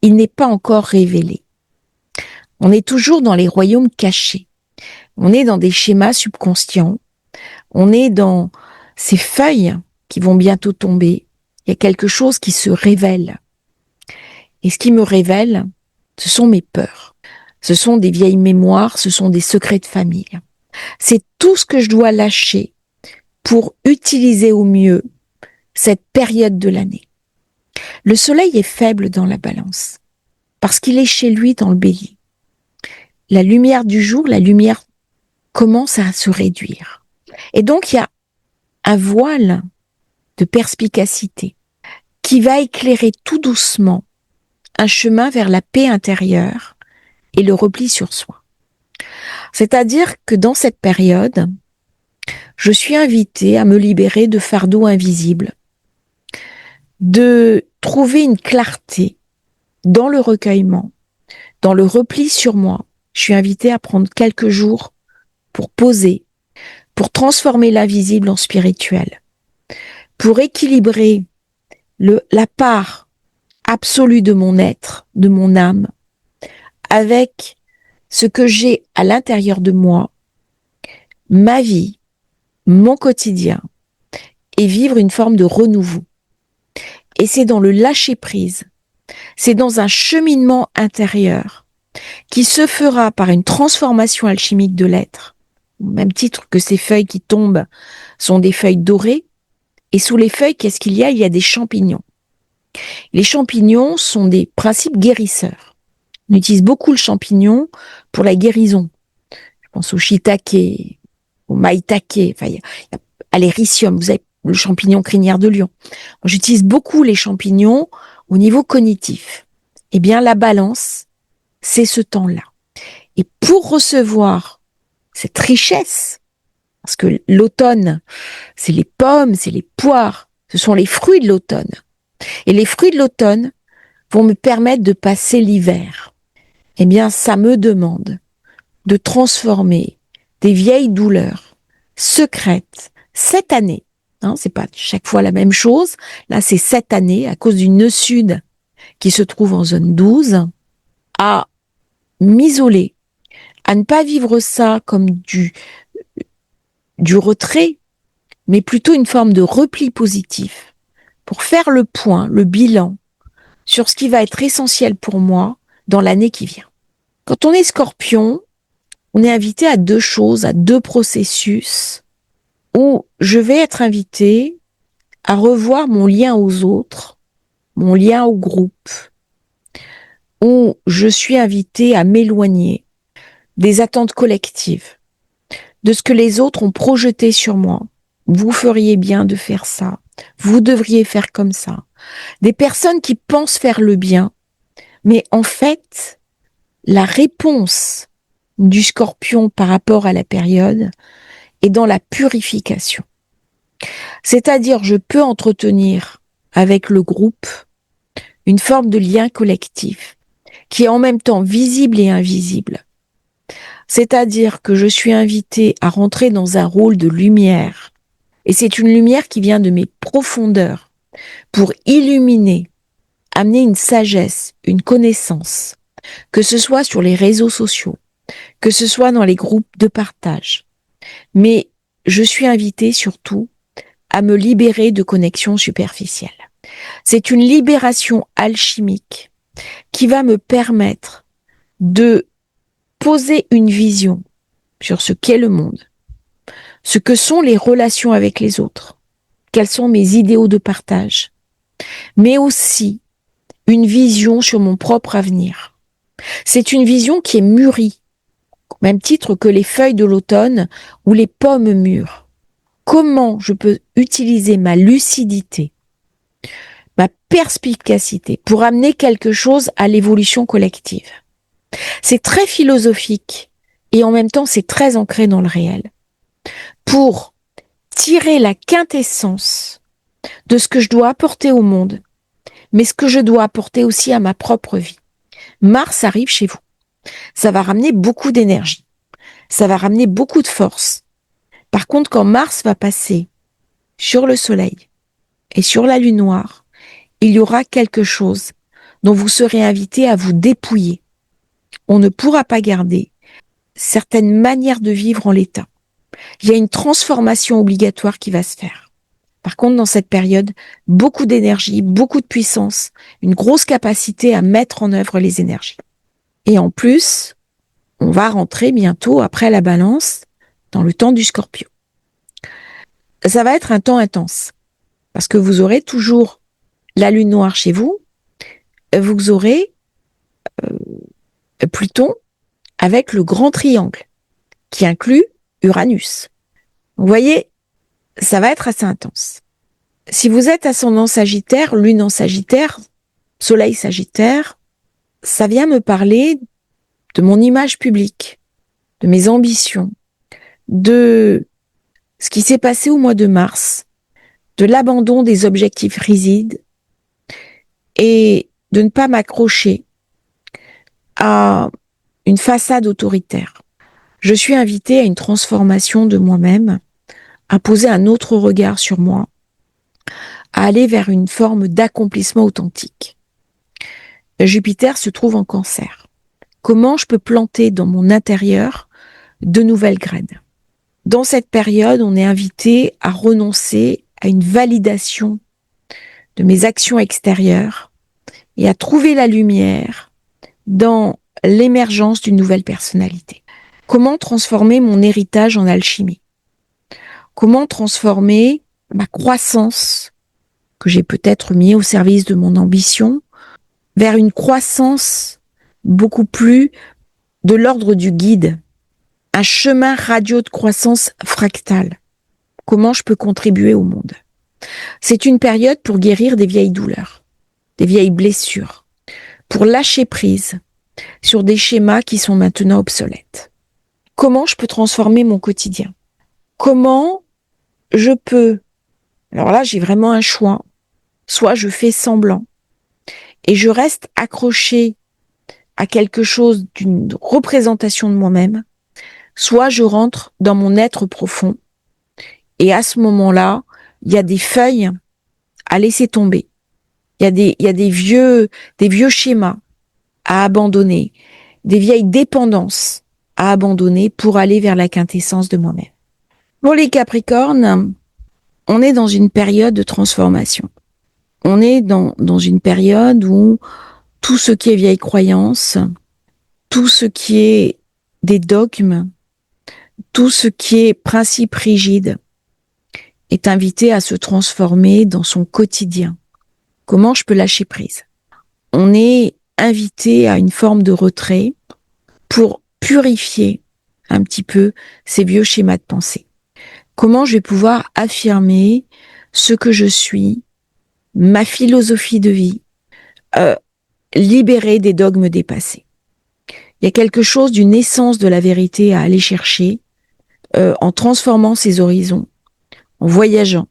Il n'est pas encore révélé. On est toujours dans les royaumes cachés. On est dans des schémas subconscients. On est dans ces feuilles qui vont bientôt tomber. Il y a quelque chose qui se révèle. Et ce qui me révèle, ce sont mes peurs. Ce sont des vieilles mémoires, ce sont des secrets de famille. C'est tout ce que je dois lâcher pour utiliser au mieux cette période de l'année. Le soleil est faible dans la balance parce qu'il est chez lui dans le bélier. La lumière du jour, la lumière commence à se réduire. Et donc, il y a un voile de perspicacité qui va éclairer tout doucement un chemin vers la paix intérieure et le repli sur soi. C'est-à-dire que dans cette période, je suis invitée à me libérer de fardeaux invisibles, de trouver une clarté dans le recueillement, dans le repli sur moi. Je suis invitée à prendre quelques jours pour poser, pour transformer l'invisible en spirituel, pour équilibrer la part absolue de mon être, de mon âme, avec ce que j'ai à l'intérieur de moi, ma vie, mon quotidien, et vivre une forme de renouveau. Et c'est dans le lâcher-prise, c'est dans un cheminement intérieur qui se fera par une transformation alchimique de l'être, au même titre que ces feuilles qui tombent sont des feuilles dorées, et sous les feuilles, qu'est-ce qu'il y a? Il y a des champignons. Les champignons sont des principes guérisseurs. On utilise beaucoup le champignon pour la guérison. Je pense au shiitake, au maïtake, enfin, il y a à l'éricium, vous avez le champignon crinière de lion. J'utilise beaucoup les champignons au niveau cognitif. Eh bien, la balance, c'est ce temps-là. Et pour recevoir cette richesse, parce que l'automne, c'est les pommes, c'est les poires, ce sont les fruits de l'automne. Et les fruits de l'automne vont me permettre de passer l'hiver. Eh bien, ça me demande de transformer des vieilles douleurs secrètes cette année. Hein, c'est pas chaque fois la même chose. Là, c'est cette année, à cause du nœud sud qui se trouve en zone 12, à m'isoler, à ne pas vivre ça comme du retrait, mais plutôt une forme de repli positif pour faire le point, le bilan sur ce qui va être essentiel pour moi dans l'année qui vient. Quand on est Scorpion, on est invité à deux choses, à deux processus où je vais être invité à revoir mon lien aux autres, mon lien au groupe, où je suis invité à m'éloigner des attentes collectives, de ce que les autres ont projeté sur moi. Vous feriez bien de faire ça. Vous devriez faire comme ça. Des personnes qui pensent faire le bien, mais en fait, la réponse du Scorpion par rapport à la période est dans la purification. C'est-à-dire, je peux entretenir avec le groupe une forme de lien collectif qui est en même temps visible et invisible. C'est-à-dire que je suis invitée à rentrer dans un rôle de lumière. Et c'est une lumière qui vient de mes profondeurs pour illuminer, amener une sagesse, une connaissance, que ce soit sur les réseaux sociaux, que ce soit dans les groupes de partage. Mais je suis invitée surtout à me libérer de connexions superficielles. C'est une libération alchimique qui va me permettre de poser une vision sur ce qu'est le monde, ce que sont les relations avec les autres, quels sont mes idéaux de partage, mais aussi une vision sur mon propre avenir. C'est une vision qui est mûrie, au même titre que les feuilles de l'automne ou les pommes mûres. Comment je peux utiliser ma lucidité, ma perspicacité, pour amener quelque chose à l'évolution collective. C'est très philosophique et en même temps c'est très ancré dans le réel. Pour tirer la quintessence de ce que je dois apporter au monde, mais ce que je dois apporter aussi à ma propre vie. Mars arrive chez vous. Ça va ramener beaucoup d'énergie. Ça va ramener beaucoup de force. Par contre, quand Mars va passer sur le Soleil et sur la Lune noire, il y aura quelque chose dont vous serez invité à vous dépouiller. On ne pourra pas garder certaines manières de vivre en l'état. Il y a une transformation obligatoire qui va se faire. Par contre, dans cette période, beaucoup d'énergie, beaucoup de puissance, une grosse capacité à mettre en œuvre les énergies. Et en plus, on va rentrer bientôt, après la Balance, dans le temps du Scorpion. Ça va être un temps intense, parce que vous aurez toujours la Lune noire chez vous, vous aurez Pluton avec le grand triangle, qui inclut Uranus. Vous voyez, ça va être assez intense. Si vous êtes ascendant Sagittaire, Lune en Sagittaire, Soleil Sagittaire, ça vient me parler de mon image publique, de mes ambitions, de ce qui s'est passé au mois de mars, de l'abandon des objectifs rigides et de ne pas m'accrocher à une façade autoritaire. Je suis invitée à une transformation de moi-même, à poser un autre regard sur moi, à aller vers une forme d'accomplissement authentique. Jupiter se trouve en Cancer. Comment je peux planter dans mon intérieur de nouvelles graines? Dans cette période, on est invité à renoncer à une validation de mes actions extérieures et à trouver la lumière dans l'émergence d'une nouvelle personnalité. Comment transformer mon héritage en alchimie? Comment transformer ma croissance, que j'ai peut-être mis au service de mon ambition, vers une croissance beaucoup plus de l'ordre du guide, un chemin radio de croissance fractale. Comment je peux contribuer au monde? C'est une période pour guérir des vieilles douleurs, des vieilles blessures, pour lâcher prise sur des schémas qui sont maintenant obsolètes. Comment je peux transformer mon quotidien? Comment je peux... Alors là, j'ai vraiment un choix. Soit je fais semblant et je reste accroché à quelque chose d'une représentation de moi-même, soit je rentre dans mon être profond et à ce moment-là, il y a des feuilles à laisser tomber. Il y a des vieux schémas à abandonner, des vieilles dépendances à abandonner pour aller vers la quintessence de moi-même. Pour les Capricornes, on est dans une période de transformation. On est dans une période où tout ce qui est vieille croyance, tout ce qui est des dogmes, tout ce qui est principe rigide est invité à se transformer dans son quotidien. Comment je peux lâcher prise? On est invité à une forme de retrait pour purifier un petit peu ces vieux schémas de pensée. Comment je vais pouvoir affirmer ce que je suis, ma philosophie de vie, libérer des dogmes dépassés. Il y a quelque chose d'une essence de la vérité à aller chercher en transformant ses horizons, en voyageant,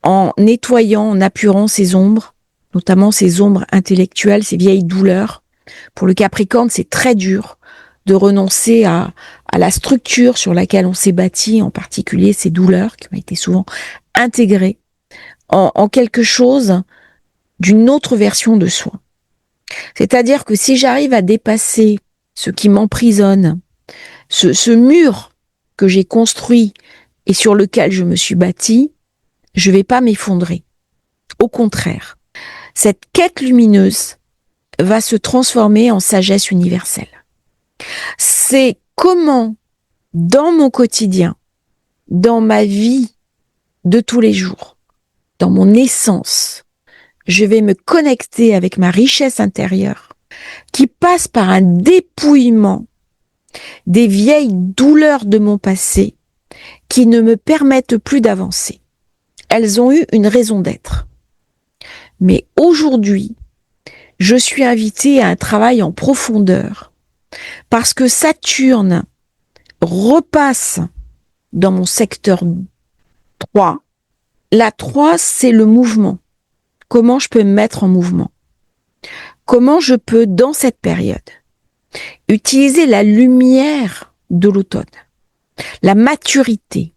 en nettoyant, en apurant ses ombres, notamment ces ombres intellectuelles, ces vieilles douleurs. Pour le Capricorne, c'est très dur de renoncer à la structure sur laquelle on s'est bâti, en particulier ces douleurs qui ont été souvent intégrées en quelque chose d'une autre version de soi. C'est-à-dire que si j'arrive à dépasser ce qui m'emprisonne, ce mur que j'ai construit et sur lequel je me suis bâti, je vais pas m'effondrer. Au contraire, cette quête lumineuse va se transformer en sagesse universelle. C'est comment, dans mon quotidien, dans ma vie de tous les jours, dans mon essence, je vais me connecter avec ma richesse intérieure qui passe par un dépouillement des vieilles douleurs de mon passé qui ne me permettent plus d'avancer. Elles ont eu une raison d'être. Mais aujourd'hui, je suis invitée à un travail en profondeur parce que Saturne repasse dans mon secteur 3. La 3, c'est le mouvement. Comment je peux me mettre en mouvement? Comment je peux, dans cette période, utiliser la lumière de l'automne, la maturité,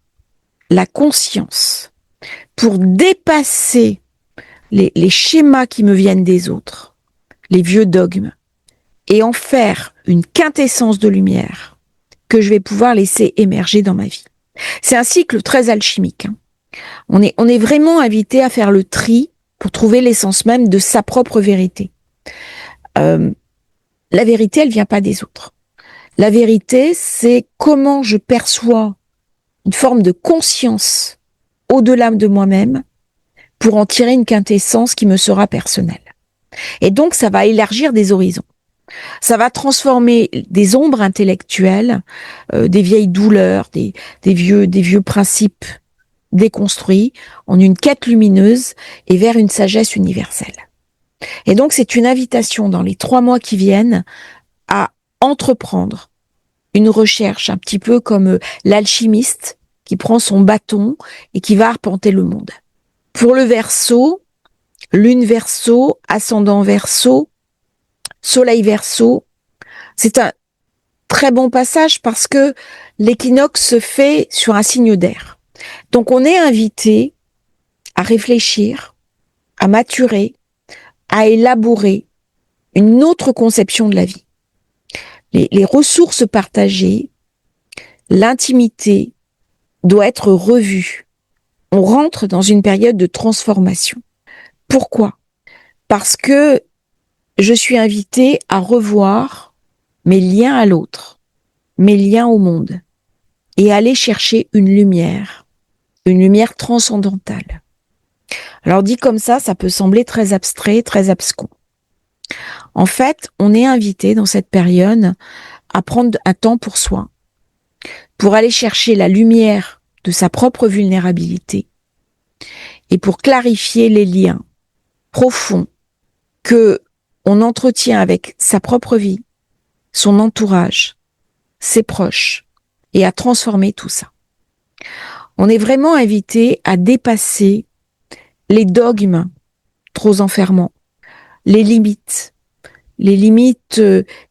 la conscience, pour dépasser les schémas qui me viennent des autres, les vieux dogmes, et en faire une quintessence de lumière que je vais pouvoir laisser émerger dans ma vie. C'est un cycle très alchimique. On est vraiment invité à faire le tri pour trouver l'essence même de sa propre vérité. La vérité, elle vient pas des autres. La vérité, c'est comment je perçois une forme de conscience au-delà de moi-même pour en tirer une quintessence qui me sera personnelle. Et donc, ça va élargir des horizons. Ça va transformer des ombres intellectuelles, des vieilles douleurs, des vieux principes déconstruits en une quête lumineuse et vers une sagesse universelle. Et donc, c'est une invitation dans les 3 mois qui viennent à entreprendre une recherche un petit peu comme l'alchimiste qui prend son bâton et qui va arpenter le monde. Pour le Verseau, lune Verseau, ascendant Verseau, soleil Verseau, c'est un très bon passage parce que l'équinoxe se fait sur un signe d'air. Donc on est invité à réfléchir, à maturer, à élaborer une autre conception de la vie. Les ressources partagées, l'intimité doit être revue. On rentre dans une période de transformation. Pourquoi? Parce que je suis invitée à revoir mes liens à l'autre, mes liens au monde, et aller chercher une lumière transcendantale. Alors dit comme ça peut sembler très abstrait, très abscon. En fait, on est invité dans cette période à prendre un temps pour soi, pour aller chercher la lumière de sa propre vulnérabilité et pour clarifier les liens profonds que on entretient avec sa propre vie, son entourage, ses proches, et à transformer tout ça. On est vraiment invité à dépasser les dogmes trop enfermants, les limites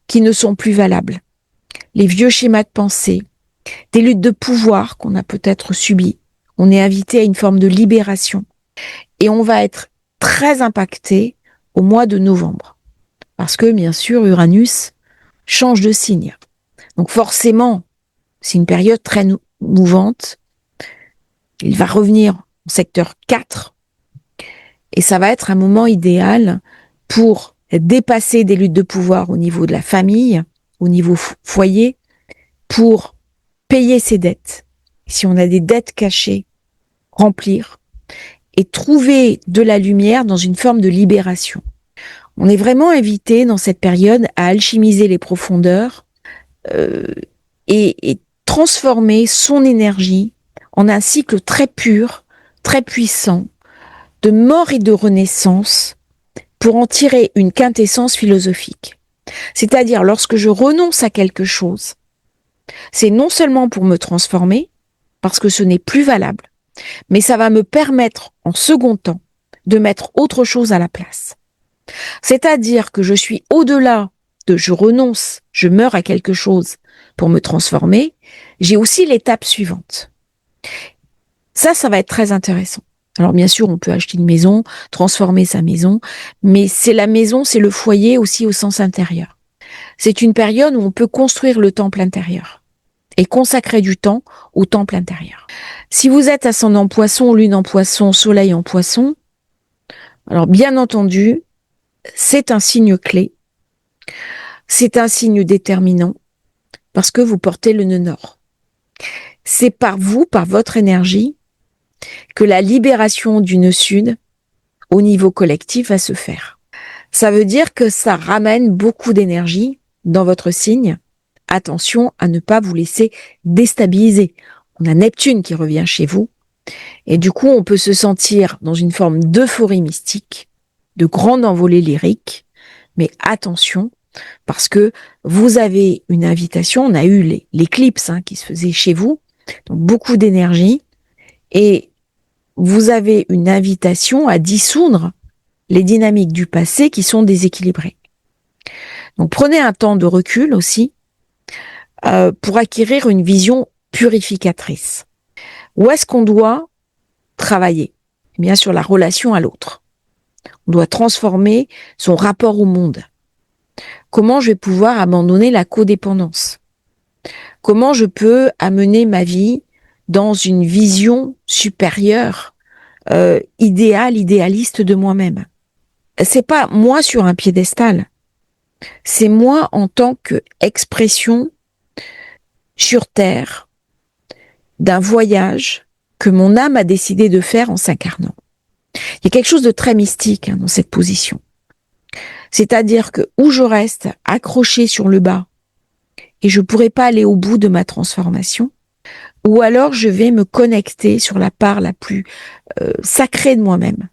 qui ne sont plus valables, les vieux schémas de pensée, des luttes de pouvoir qu'on a peut-être subies. On est invité à une forme de libération. Et on va être très impacté au mois de novembre. Parce que, bien sûr, Uranus change de signe. Donc forcément, c'est une période très mouvante. Il va revenir au secteur 4. Et ça va être un moment idéal pour dépasser des luttes de pouvoir au niveau de la famille, au niveau foyer, pour payer ses dettes. Si on a des dettes cachées, remplir et trouver de la lumière dans une forme de libération. On est vraiment invité dans cette période à alchimiser les profondeurs et transformer son énergie en un cycle très pur, très puissant, de mort et de renaissance pour en tirer une quintessence philosophique. C'est-à-dire, lorsque je renonce à quelque chose, c'est non seulement pour me transformer, parce que ce n'est plus valable, mais ça va me permettre, en second temps, de mettre autre chose à la place. C'est-à-dire que je suis au-delà de je renonce, je meurs à quelque chose pour me transformer, j'ai aussi l'étape suivante. Ça va être très intéressant. Alors bien sûr, on peut acheter une maison, transformer sa maison, mais c'est la maison, c'est le foyer aussi au sens intérieur. C'est une période où on peut construire le temple intérieur et consacrer du temps au temple intérieur. Si vous êtes ascendant Poisson, lune en Poisson, soleil en Poisson, alors bien entendu, c'est un signe clé, c'est un signe déterminant, parce que vous portez le nœud nord. C'est par vous, par votre énergie, que la libération du nœud sud, au niveau collectif, va se faire. Ça veut dire que ça ramène beaucoup d'énergie dans votre signe. Attention à ne pas vous laisser déstabiliser. On a Neptune qui revient chez vous. Et du coup, on peut se sentir dans une forme d'euphorie mystique. de grandes envolées lyriques, mais attention, parce que vous avez une invitation, on a eu l'éclipse qui se faisait chez vous, donc beaucoup d'énergie, et vous avez une invitation à dissoudre les dynamiques du passé qui sont déséquilibrées. Donc prenez un temps de recul aussi pour acquérir une vision purificatrice. Où est-ce qu'on doit travailler? Eh bien, sur la relation à l'autre. On doit transformer son rapport au monde. Comment je vais pouvoir abandonner la codépendance? Comment je peux amener ma vie dans une vision supérieure, idéale, idéaliste de moi-même? C'est pas moi sur un piédestal. C'est moi en tant qu'expression sur Terre d'un voyage que mon âme a décidé de faire en s'incarnant. Il y a quelque chose de très mystique dans cette position. C'est-à-dire que où je reste accroché sur le bas et je pourrais pas aller au bout de ma transformation, ou alors je vais me connecter sur la part la plus sacrée de moi-même,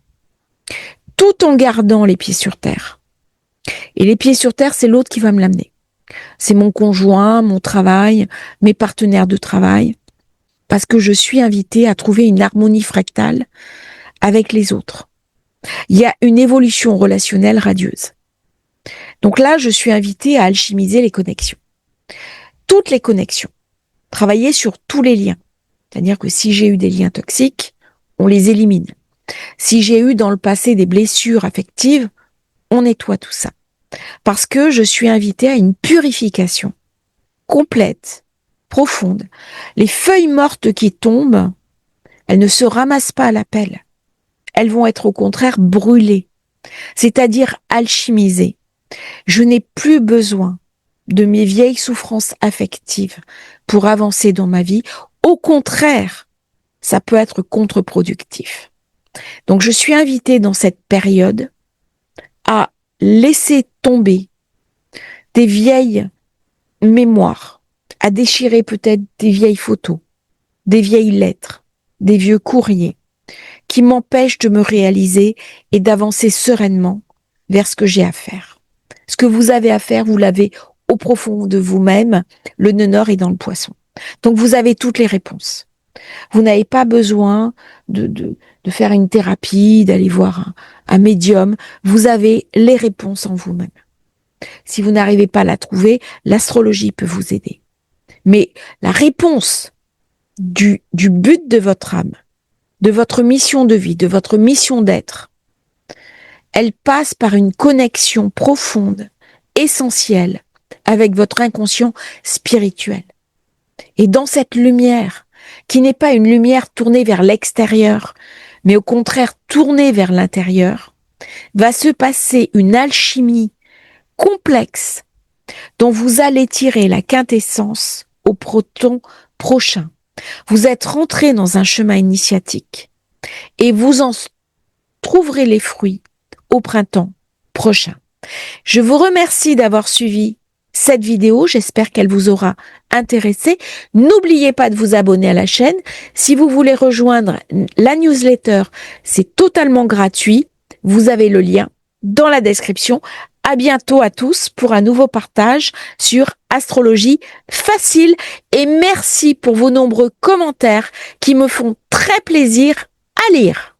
tout en gardant les pieds sur terre. Et les pieds sur terre, c'est l'autre qui va me l'amener. C'est mon conjoint, mon travail, mes partenaires de travail, parce que je suis invitée à trouver une harmonie fractale avec les autres. Il y a une évolution relationnelle radieuse. Donc là, je suis invitée à alchimiser les connexions. Toutes les connexions. Travailler sur tous les liens. C'est-à-dire que si j'ai eu des liens toxiques, on les élimine. Si j'ai eu dans le passé des blessures affectives, on nettoie tout ça. Parce que je suis invitée à une purification complète, profonde. Les feuilles mortes qui tombent, elles ne se ramassent pas à la pelle. Elles vont être au contraire brûlées, c'est-à-dire alchimisées. Je n'ai plus besoin de mes vieilles souffrances affectives pour avancer dans ma vie. Au contraire, ça peut être contre-productif. Donc je suis invitée dans cette période à laisser tomber des vieilles mémoires, à déchirer peut-être des vieilles photos, des vieilles lettres, des vieux courriers qui m'empêchent de me réaliser et d'avancer sereinement vers ce que j'ai à faire. Ce que vous avez à faire, vous l'avez au profond de vous-même. Le nœud nord est dans le poisson. Donc vous avez toutes les réponses. Vous n'avez pas besoin de faire une thérapie, d'aller voir un médium. Vous avez les réponses en vous-même. Si vous n'arrivez pas à la trouver, l'astrologie peut vous aider. Mais la réponse du but de votre âme, de votre mission de vie, de votre mission d'être, elle passe par une connexion profonde, essentielle, avec votre inconscient spirituel. Et dans cette lumière, qui n'est pas une lumière tournée vers l'extérieur, mais au contraire tournée vers l'intérieur, va se passer une alchimie complexe dont vous allez tirer la quintessence au proton prochain. Vous êtes rentré dans un chemin initiatique et vous en trouverez les fruits au printemps prochain. Je vous remercie d'avoir suivi cette vidéo, j'espère qu'elle vous aura intéressé. N'oubliez pas de vous abonner à la chaîne. Si vous voulez rejoindre la newsletter, c'est totalement gratuit. Vous avez le lien dans la description. À bientôt à tous pour un nouveau partage sur Astrologie Facile et merci pour vos nombreux commentaires qui me font très plaisir à lire.